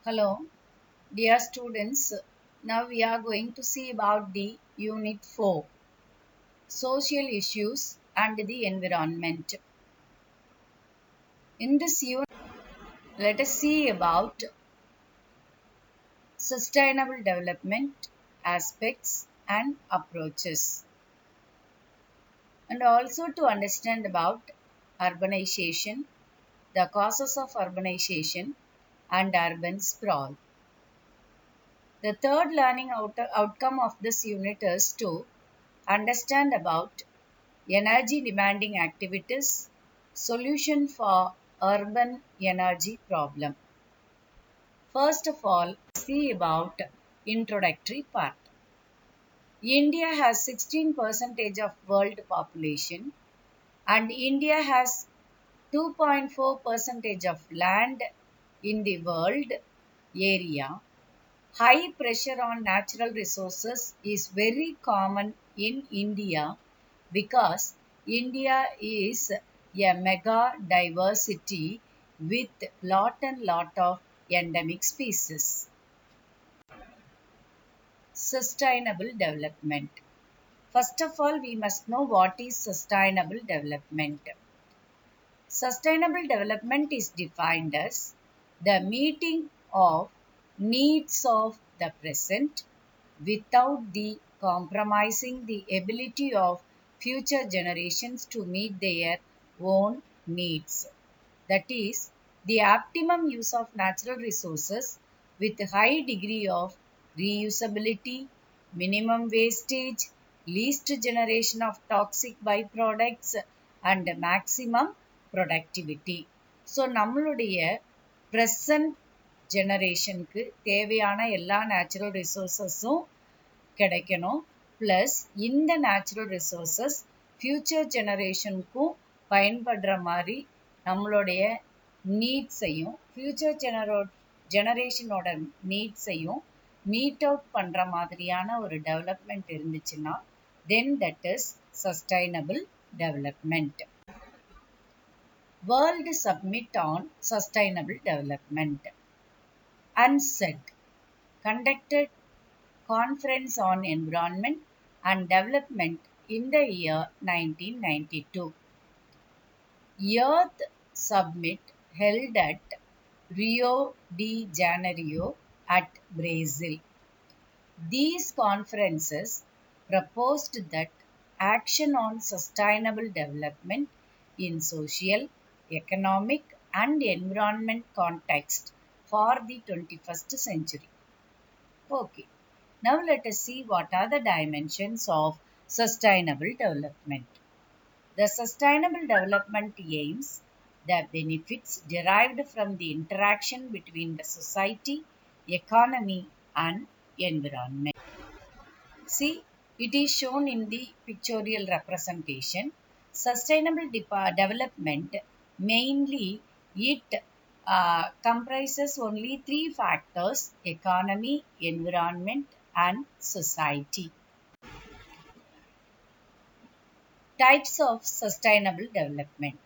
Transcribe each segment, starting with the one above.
Hello, dear students. Now we are going to see about the Unit 4, Social Issues and the Environment. In this unit, let us see about sustainable development aspects and approaches, and also to understand about urbanization, the causes of urbanization, and urban sprawl. The third learning outcome of this unit is to understand about energy demanding activities, solution for urban energy problem. First of all, see about introductory part. India has 16% of world population and India has 2.4% of land in the world area. High pressure on natural resources is very common in India because India is a mega diversity with lot of endemic species. Sustainable development. First of all, we must know what is sustainable development. Sustainable development is defined as the meeting of needs of the present without the compromising the ability of future generations to meet their own needs. That is, the optimum use of natural resources with a high degree of reusability, minimum wastage, least generation of toxic byproducts, and maximum productivity. So நம்மளுடைய present ஜெனரேஷனுக்கு தேவையான எல்லா natural ரிசோர்ஸஸும் கிடைக்கணும். Plus இந்த natural resources future ஜெனரேஷனுக்கும் பயன்படுற மாதிரி நம்மளுடைய நீட்ஸையும் ஃப்யூச்சர் ஜெனரேஷனோட நீட்ஸையும் மீட் அவுட் பண்ணுற மாதிரியான ஒரு டெவலப்மெண்ட் இருந்துச்சுன்னா then that is sustainable development. World Summit on Sustainable Development UNCED conducted Conference on Environment and Development in the year 1992. Earth Summit held at Rio de Janeiro at Brazil. These conferences proposed that action on sustainable development in social, economic and environment context for the 21st century. Okay, now let us see what are the dimensions of sustainable development. The sustainable development aims the benefits derived from the interaction between the society, economy and environment. See, it is shown in the pictorial representation. Sustainable development mainly it comprises only three factors: economy, environment and society. Types of sustainable development.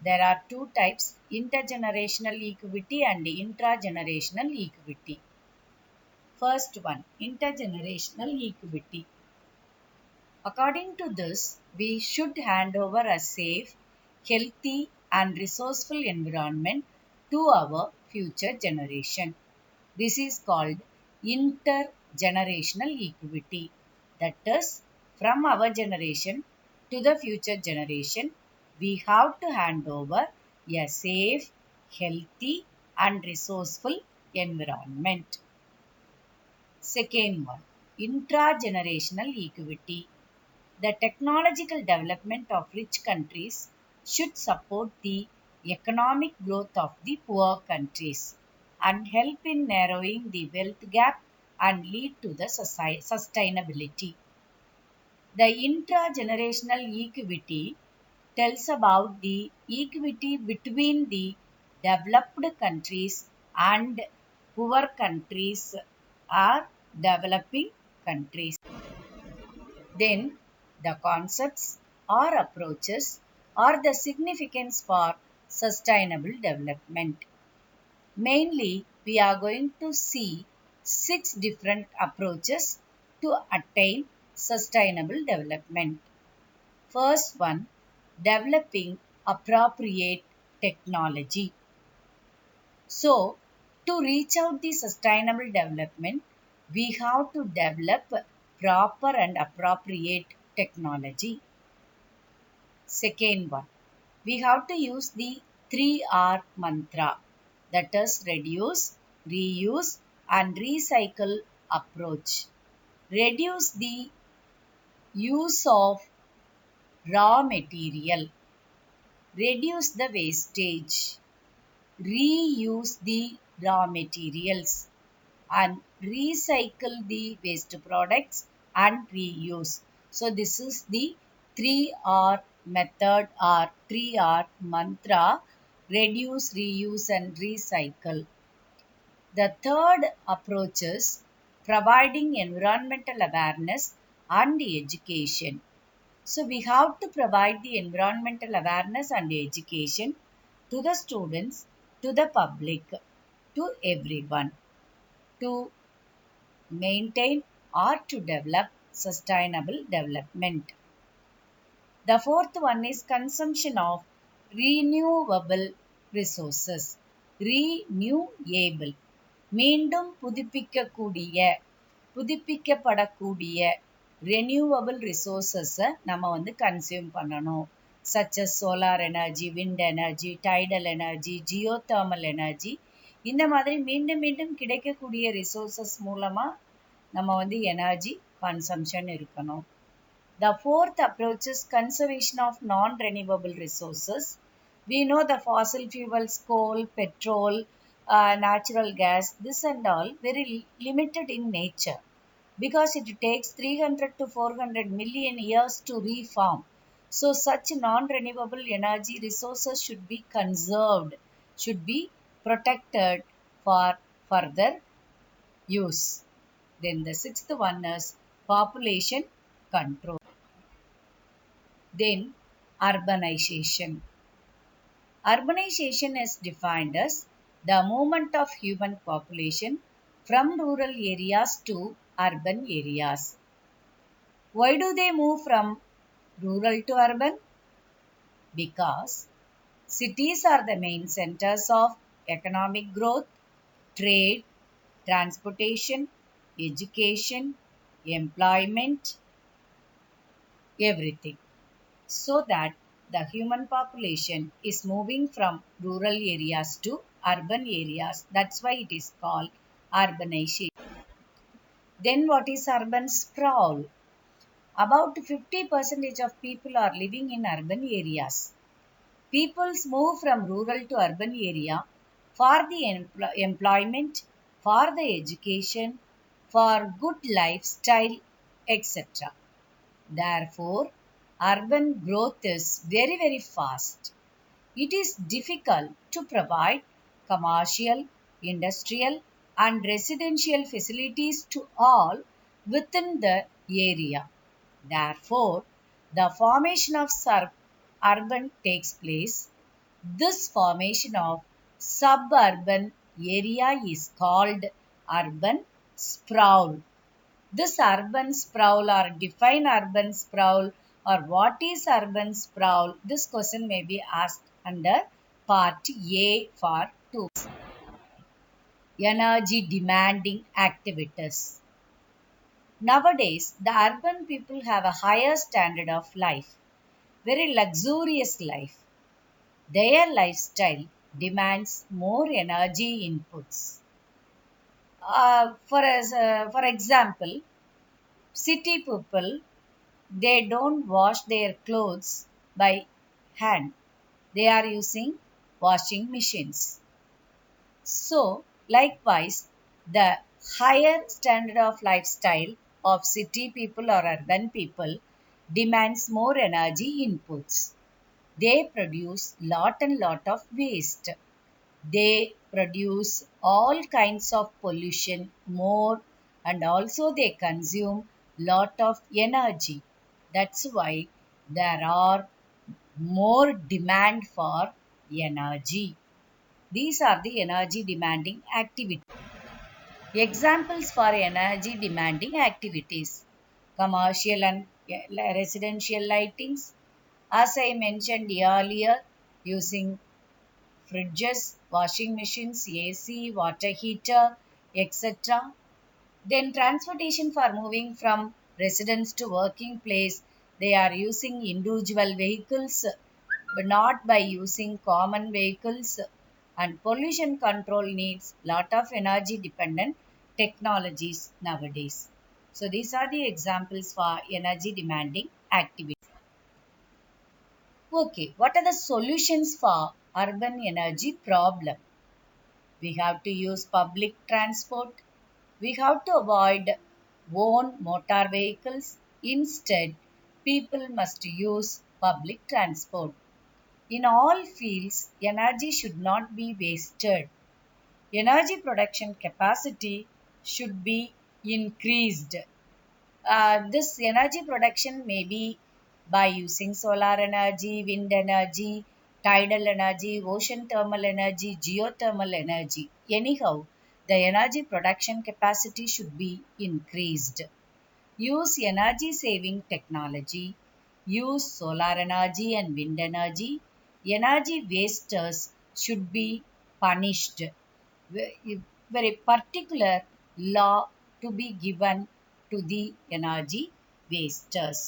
There are two types: intergenerational equity and intragenerational equity. First one, intergenerational equity. According to this, we should hand over a safe, healthy and resourceful environment to our future generation. This is called intergenerational equity. That is, from our generation to the future generation, we have to hand over a safe, healthy and resourceful environment. Second one, intragenerational equity. The technological development of rich countries should support the economic growth of the poor countries and help in narrowing the wealth gap and lead to the sustainability. The intragenerational equity tells about the equity between the developed countries and poor countries or developing countries. Then the concepts or approaches or the significance for sustainable development. Mainly, we are going to see 6 different approaches to attain sustainable development. First one, developing appropriate technology. So, to reach out the sustainable development, we have to develop proper and appropriate technology. Second one, we have to use the 3R mantra, that is reduce, reuse and recycle approach. Reduce the use of raw material, reduce the wastage, reuse the raw materials and recycle the waste products and reuse. So this is the 3R method or 3R mantra, reduce, reuse and recycle. The third approach is providing environmental awareness and education. So we have to provide the environmental awareness and education to the students, to the public, to everyone to maintain or to develop sustainable development. The fourth one is consumption of renewable resources. Renewable மீண்டும் புதுப்பிக்கப்படக்கூடிய renewable resources நம்ம consume பண்ணணும், such as solar energy, wind energy, tidal energy, geothermal energy. இந்த மாதிரி மீண்டும் மீண்டும் கிடைக்கக்கூடிய resources மூலமா நம்ம energy consumption இருக்கணும். The fourth approach is conservation of non-renewable resources. We know the fossil fuels, coal, petrol, natural gas, this and all very limited in nature because it takes 300 to 400 million years to reform. So such non-renewable energy resources should be conserved, should be protected for further use. Then the sixth one is population control. Then urbanization. Urbanization is defined as the movement of human population from rural areas to urban areas. Why do they move from rural to urban? Because cities are the main centers of economic growth, trade, transportation, education, employment, everything. So that the human population is moving from rural areas to urban areas. That's why it is called urbanization. Then what is urban sprawl? About 50% of people are living in urban areas. People move from rural to urban area for the employment, for the education, for good lifestyle, etc. Therefore, urban growth is very, very fast. It is difficult to provide commercial, industrial and residential facilities to all within the area. Therefore, the formation of urban takes place. This formation of suburban area is called urban sprawl. This urban sprawl or define urban sprawl or what is urban sprawl? This question may be asked under part A for 2. Energy demanding activities. Nowadays, the urban people have a higher standard of life, very luxurious life. Their lifestyle demands more energy inputs. For example, city people, they don't wash their clothes by hand. They are using washing machines. So, likewise, the higher standard of lifestyle of city people or urban people demands more energy inputs. They produce lot and lot of waste. They produce all kinds of pollution more and also they consume lot of energy. That's why there are more demand for energy. These are the energy demanding activities. Examples for energy demanding activities: commercial and residential lightings. As I mentioned earlier, using fridges, washing machines, AC, water heater, etc. Then transportation for moving from residence to working place, they are using individual vehicles but not by using common vehicles. And pollution control needs lot of energy dependent technologies nowadays. So these are the examples for energy demanding activities. Okay, what are the solutions for urban energy problem? We have to use public transport. We have to avoid own motor vehicles. Instead, people must use public transport. In all fields, energy should not be wasted. Energy production capacity should be increased. This energy production may be by using solar energy, wind energy, tidal energy, ocean thermal energy, geothermal energy. Anyhow, the energy production capacity should be increased. Use energy saving technology. Use solar energy and wind energy. Energy wasters should be punished. Very particular law to be given to the energy wasters.